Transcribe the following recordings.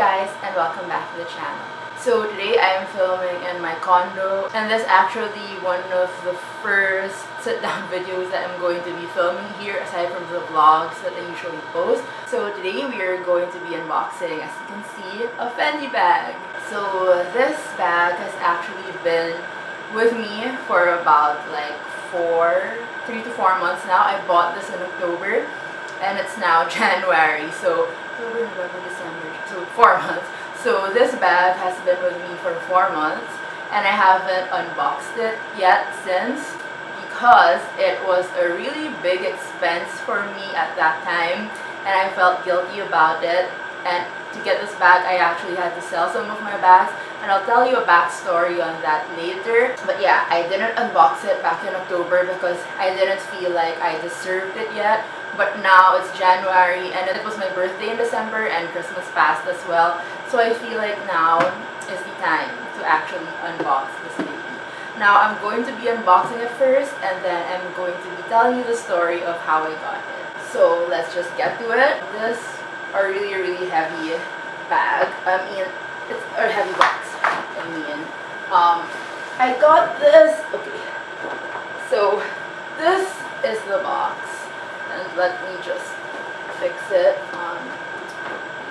guys, and welcome back to the channel. So today I am filming in my condo, and this is actually one of the first sit-down videos that I'm going to be filming here aside from the vlogs that I usually post. So today we are going to be unboxing, as you can see, a Fendi bag. So this bag has actually been with me for about like 3 to 4 months now. I bought this in October and it's now January, so October, November, December, so 4 months. So this bag has been with me for 4 months and I haven't unboxed it yet since, because it was a really big expense for me at that time and I felt guilty about it. And to get this bag, I actually had to sell some of my bags, and I'll tell you a backstory on that later. But yeah, I didn't unbox it back in October because I didn't feel like I deserved it yet. But now it's January and it was my birthday in December and Christmas passed as well. So I feel like now is the time to actually unbox this baby. Now I'm going to be unboxing it first, and then I'm going to be telling you the story of how I got it. So let's just get to it. This is a really heavy bag. I mean, it's a heavy box. I got this. Okay, so this is the box, and let me just fix it.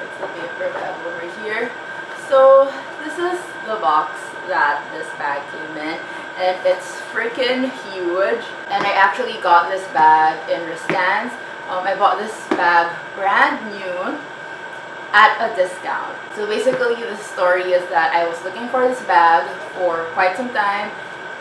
Fix the paper bag over here. So this is the box that this bag came in, and it's freaking huge. And I actually got this bag in Restance. I bought this bag brand new at a discount. So basically the story is that I was looking for this bag for quite some time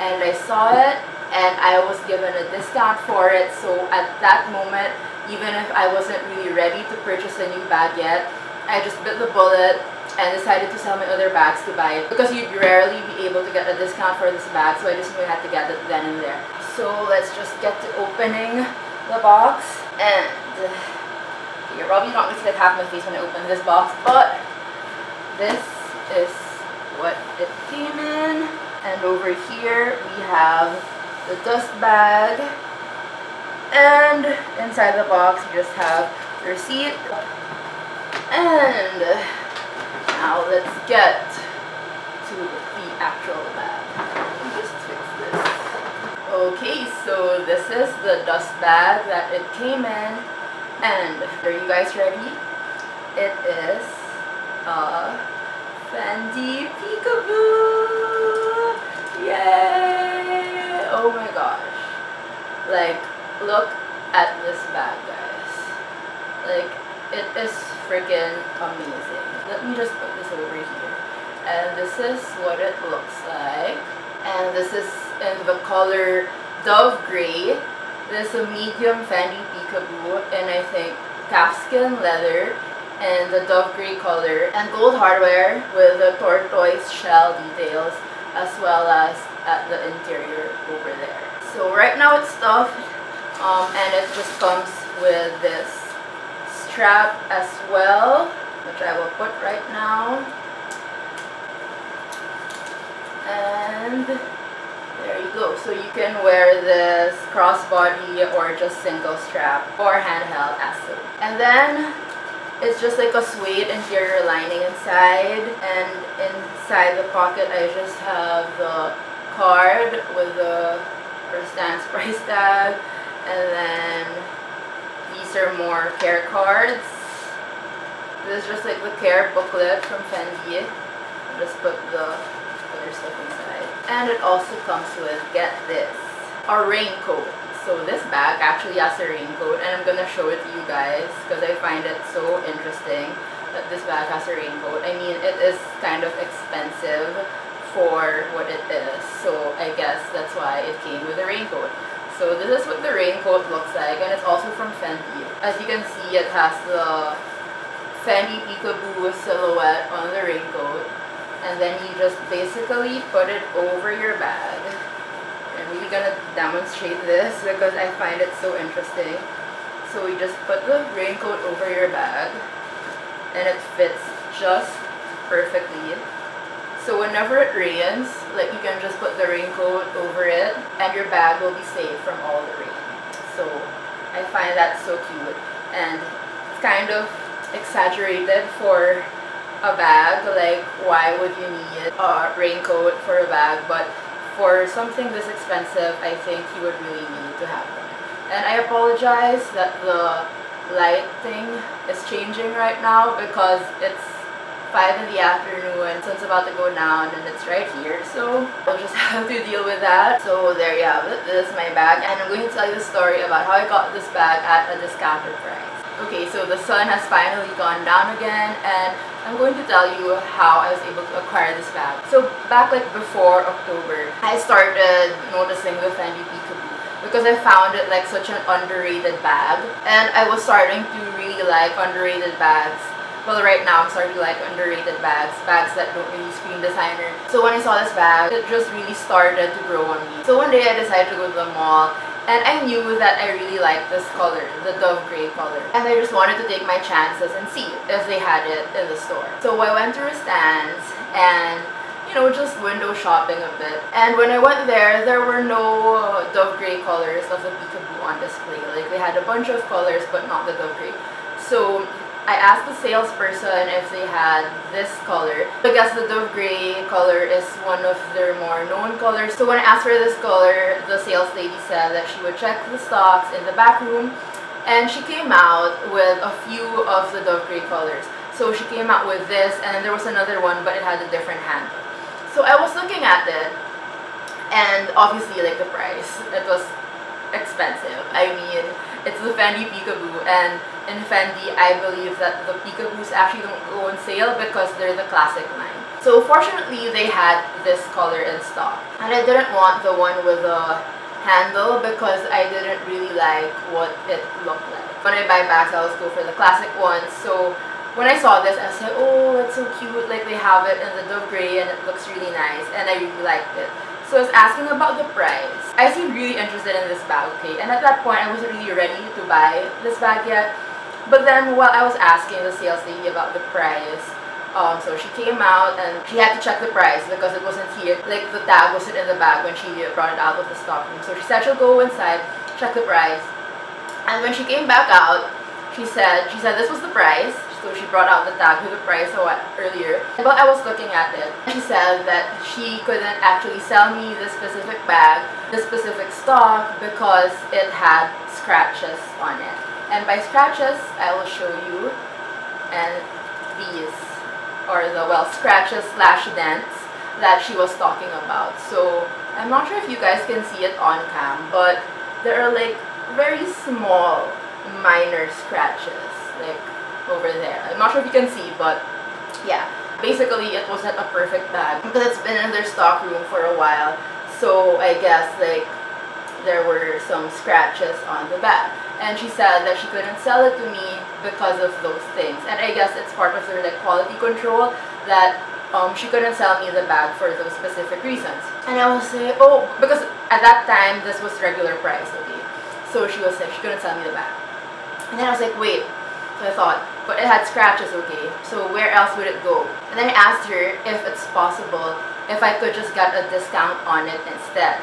and I saw it and I was given a discount for it. So at that moment, even if I wasn't really ready to purchase a new bag yet, I just bit the bullet and decided to sell my other bags to buy it, because you'd rarely be able to get a discount for this bag, so I just knew I had to get it then and there. So let's just get to opening the box. And you're probably not going to see like half my face when I open this box, but this is what it came in. And over here we have the dust bag, and inside the box you just have the receipt. And now let's get to the actual bag. Let me just fix this. Okay, so this is the dust bag that it came in, and are you guys ready? It is a Fendi Peekaboo! Yay! Oh my gosh. Like, look at this bag, guys. Like, it is freaking amazing. Let me just put this over here. And this is what it looks like. And this is in the color Dove Gray. This is a medium Fanny Peekaboo, and I think calfskin leather and the Dove Gray color, and gold hardware with the tortoise shell details, as well as at the interior over there. So right now it's stuffed, and it just comes with this strap as well, which I will put right now. And there you go. So you can wear this crossbody or just single strap or handheld as so. And then it's just like a suede interior lining inside, and inside the pocket I just have the card with the Restance price tag, and then these are more care cards. This is just like the care booklet from Fendi. I'll just put the other stuff inside. And it also comes with, get this, a raincoat. So this bag actually has a raincoat, and I'm gonna show it to you guys because I find it so interesting that this bag has a raincoat. I mean, it is kind of expensive for what it is, so I guess that's why it came with a raincoat. So this is what the raincoat looks like, and it's also from Fendi. As you can see, it has the Fanny Peekaboo silhouette on the raincoat, and then you just basically put it over your bag. I'm really gonna demonstrate this because I find it so interesting. So you just put the raincoat over your bag, and it fits just perfectly. So whenever it rains, like, you can just put the raincoat over it and your bag will be safe from all the rain. So I find that so cute, and it's kind of exaggerated for a bag. Like, why would you need a raincoat for a bag? But for something this expensive, I think you would really need to have one. And I apologize that the lighting is changing right now because it's 5 in the afternoon, so it's about to go down and it's right here, so I'll just have to deal with that. So there you have it. This is my bag, and I'm going to tell you the story about how I got this bag at a discounted price. Okay, so the sun has finally gone down again, and I'm going to tell you how I was able to acquire this bag. So back like before October, I started noticing the Fendi Peekaboo because I found it like such an underrated bag, and I was starting to really like underrated bags. Well, right now I'm starting to like underrated bags that don't really scream designer. So when I saw this bag, it just really started to grow on me. So one day I decided to go to the mall, and I knew that I really liked this color, the dove gray color. And I just wanted to take my chances and see if they had it in the store. So I went to her stands and, you know, just window shopping a bit. And when I went there were no dove gray colors of the Peekaboo on display. Like, they had a bunch of colors but not the dove gray. So I asked the salesperson if they had this color. I guess the dove gray color is one of their more known colors. So when I asked for this color, the sales lady said that she would check the stocks in the back room, and she came out with a few of the dove gray colors. So she came out with this, and then there was another one, but it had a different handle. So I was looking at it, and obviously like the price, it was expensive. I mean, it's the Fanny Peekaboo, and in Fendi, I believe that the Peekaboos actually don't go on sale because they're the classic line. So fortunately, they had this color in stock, and I didn't want the one with the handle because I didn't really like what it looked like. When I buy bags, I always go for the classic ones. So when I saw this, I said, oh, it's so cute, like they have it in the dove gray and it looks really nice, and I really liked it. So I was asking about the price. I seemed really interested in this bag, okay? And at that point, I wasn't really ready to buy this bag yet. But then while I was asking the sales lady about the price, so she came out and she had to check the price because it wasn't here. Like, the tag wasn't in the bag when she brought it out of the stock room. So she said she'll go inside, check the price. And when she came back out, she said this was the price. So she brought out the tag with the price earlier. But I was looking at it. She said that she couldn't actually sell me this specific bag, this specific stock, because it had scratches on it. And by scratches, I will show you, and these are the, well, scratches slash dents that she was talking about. So I'm not sure if you guys can see it on cam, but there are like very small minor scratches like over there. I'm not sure if you can see, but yeah, basically it wasn't a perfect bag because it's been in their stock room for a while. So I guess like there were some scratches on the bag. And she said that she couldn't sell it to me because of those things. And I guess it's part of their like quality control that she couldn't sell me the bag for those specific reasons. And I was like, oh, because at that time this was regular price, okay? So she was like, she couldn't sell me the bag. And then I was like, wait. So I thought, but it had scratches, okay? So where else would it go? And then I asked her if it's possible if I could just get a discount on it instead,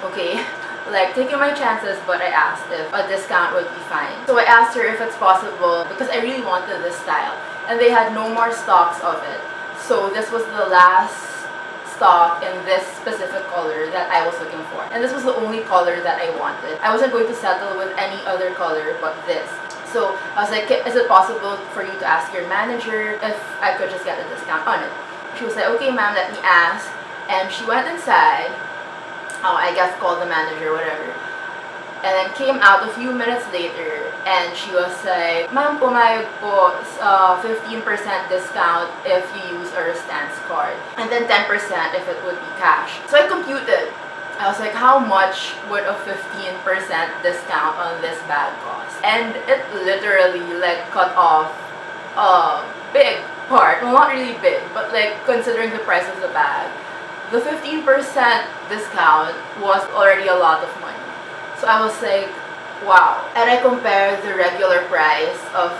okay? Like, taking my chances, but I asked if a discount would be fine. So I asked her if it's possible because I really wanted this style, and they had no more stocks of it. So this was the last stock in this specific color that I was looking for, and this was the only color that I wanted. I wasn't going to settle with any other color but this. So I was like, is it possible for you to ask your manager if I could just get a discount on it? She was like, okay ma'am, let me ask. And she went inside, I guess called the manager, whatever, and then came out a few minutes later, and she was like, ma'am, pumayag po 15% discount if you use a stance card, and then 10% if it would be cash. So I computed. I was like, how much would a 15% discount on this bag cost? And it literally like cut off a big part. Well, not really big, but like considering the price of the bag, the 15% discount was already a lot of money. So I was like, wow. And I compared the regular price of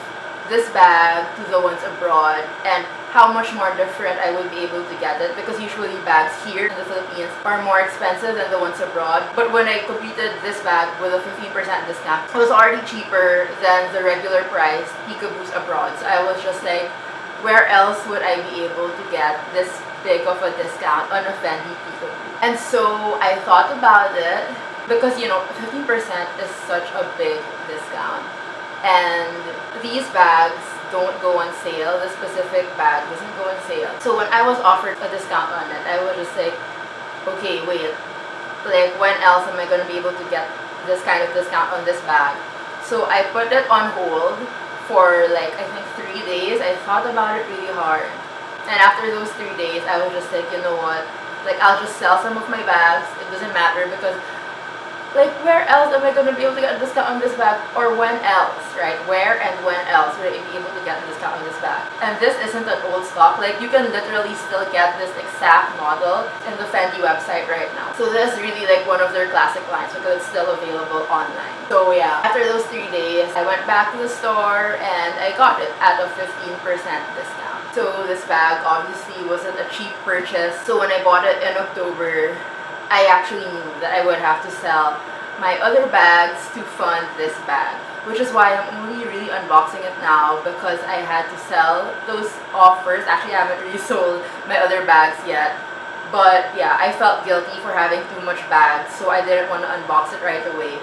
this bag to the ones abroad and how much more different I would be able to get it, because usually bags here in the Philippines are more expensive than the ones abroad. But when I computed this bag with a 15% discount, it was already cheaper than the regular price Peekaboos abroad. So I was just like, where else would I be able to get this big of a discount on a Fendi Peekaboo? And so I thought about it because, you know, 15% is such a big discount. And these bags don't go on sale. The specific bag doesn't go on sale. So when I was offered a discount on it, I was just like, okay, wait, like when else am I going to be able to get this kind of discount on this bag? So I put it on hold for like, I think 3 days. I thought about it really hard. And after those 3 days, I was just like, you know what? Like, I'll just sell some of my bags. It doesn't matter because, like, where else am I going to be able to get a discount on this bag? Or when else, right? Where and when else would I be able to get a discount on this bag? And this isn't an old stock. Like, you can literally still get this exact model in the Fendi website right now. So this is really like one of their classic lines because it's still available online. So yeah, after those 3 days, I went back to the store and I got it at a 15% discount. So this bag obviously wasn't a cheap purchase. So when I bought it in October, I actually knew that I would have to sell my other bags to fund this bag, which is why I'm only really unboxing it now because I had to sell those offers. Actually, I haven't really sold my other bags yet. But yeah, I felt guilty for having too much bags, so I didn't want to unbox it right away.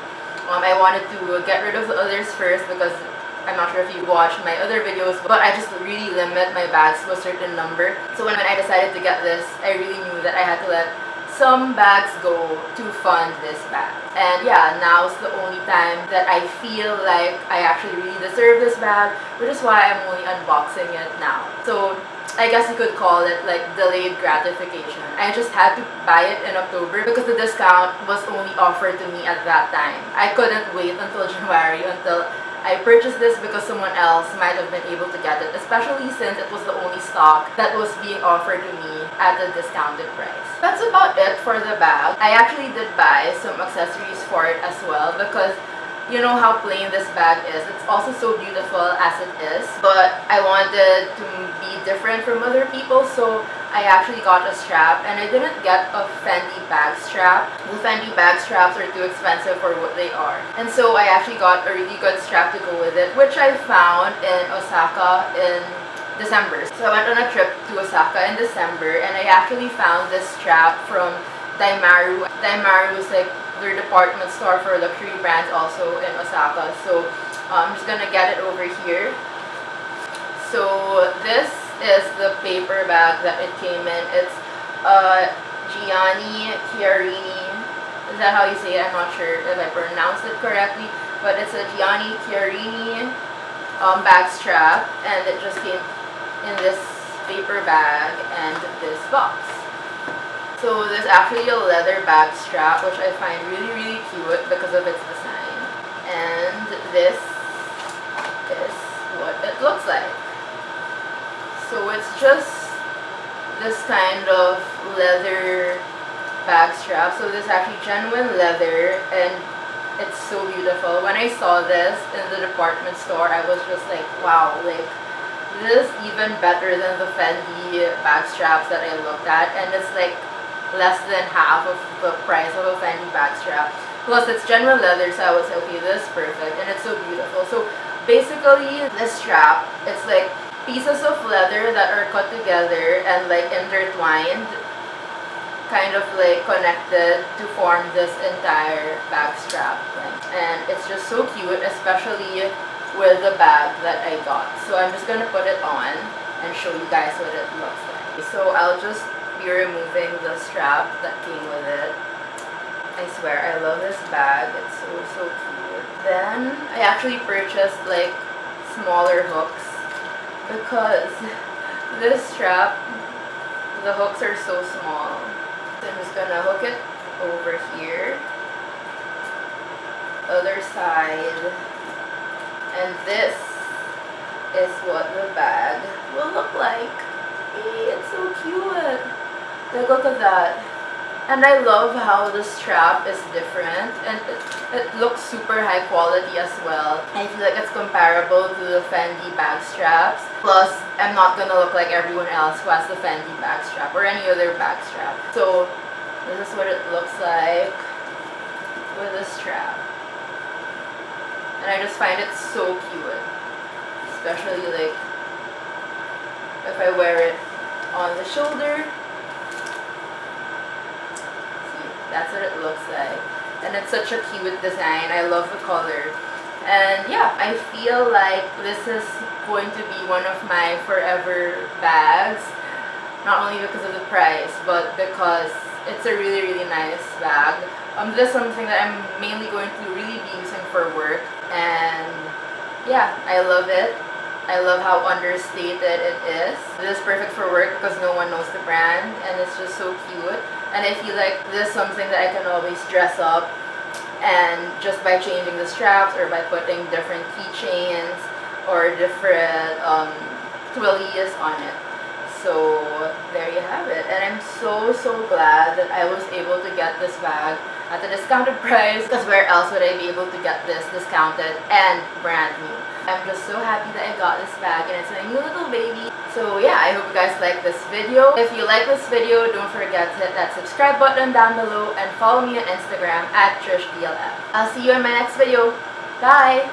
I wanted to get rid of the others first because I'm not sure if you watched my other videos, but I just really limit my bags to a certain number. So when I decided to get this, I really knew that I had to let some bags go to fund this bag. And yeah, now's the only time that I feel like I actually really deserve this bag, which is why I'm only unboxing it now. So I guess you could call it like delayed gratification. I just had to buy it in October because the discount was only offered to me at that time. I couldn't wait until January until I purchased this because someone else might have been able to get it, especially since it was the only stock that was being offered to me at a discounted price. That's about it for the bag. I actually did buy some accessories for it as well because you know how plain this bag is. It's also so beautiful as it is, but I wanted to be different from other people, so I actually got a strap, and I didn't get a Fendi bag strap. The Fendi bag straps are too expensive for what they are, and so I actually got a really good strap to go with it, which I found in Osaka in December. So I went on a trip to Osaka in December, and I actually found this strap from Daimaru. Daimaru is like their department store for luxury brands also in Osaka. So I'm just gonna get it over here. So this is the paper bag that it came in. It's Gianni Chiarini. Is that how you say it? I'm not sure if I pronounced it correctly, but it's a Gianni Chiarini bag strap, and it just came in this paper bag and this box. So there's actually a leather bag strap, which I find really, really cute because of its design. And this is what it looks like. So it's just this kind of leather bag strap. So this is actually genuine leather, and it's so beautiful. When I saw this in the department store, I was just like, wow, like this is even better than the Fendi bag straps that I looked at, and it's like less than half of the price of a Fendi bag strap. Plus it's genuine leather, so I was like, okay, this is perfect, and it's so beautiful. So basically this strap, it's like pieces of leather that are cut together and like intertwined, kind of like connected to form this entire bag strap. And it's just so cute, especially with the bag that I got. So I'm just gonna put it on and show you guys what it looks like. So I'll just be removing the strap that came with it. I swear, I love this bag. It's so cute. Then I actually purchased like smaller hooks because this strap, the hooks are so small. So I'm just gonna hook it over here, other side, and this is what the bag will look like. Hey, it's so cute. Like, look at that. And I love how the strap is different, and it looks super high quality as well. I feel like it's comparable to the Fendi bag straps. Plus, I'm not gonna look like everyone else who has the Fendi bag strap or any other bag strap. So this is what it looks like with the strap. And I just find it so cute. Especially like if I wear it on the shoulder. See, that's what it looks like. And it's such a cute design. I love the color. And yeah, I feel like this is going to be one of my forever bags. Not only because of the price, but because it's a really, really nice bag. This is something that I'm mainly going to really be using for work. And yeah, I love it. I love how understated it is. This is perfect for work because no one knows the brand and it's just so cute. And I feel like this is something that I can always dress up, and just by changing the straps or by putting different keychains or different twillies on it. So there you have it. And I'm so glad that I was able to get this bag at a discounted price, because where else would I be able to get this discounted and brand new? I'm just so happy that I got this bag, and it's my new little baby. So yeah, I hope you guys like this video. If you like this video, don't forget to hit that subscribe button down below and follow me on Instagram at TrishDLF. I'll see you in my next video. Bye!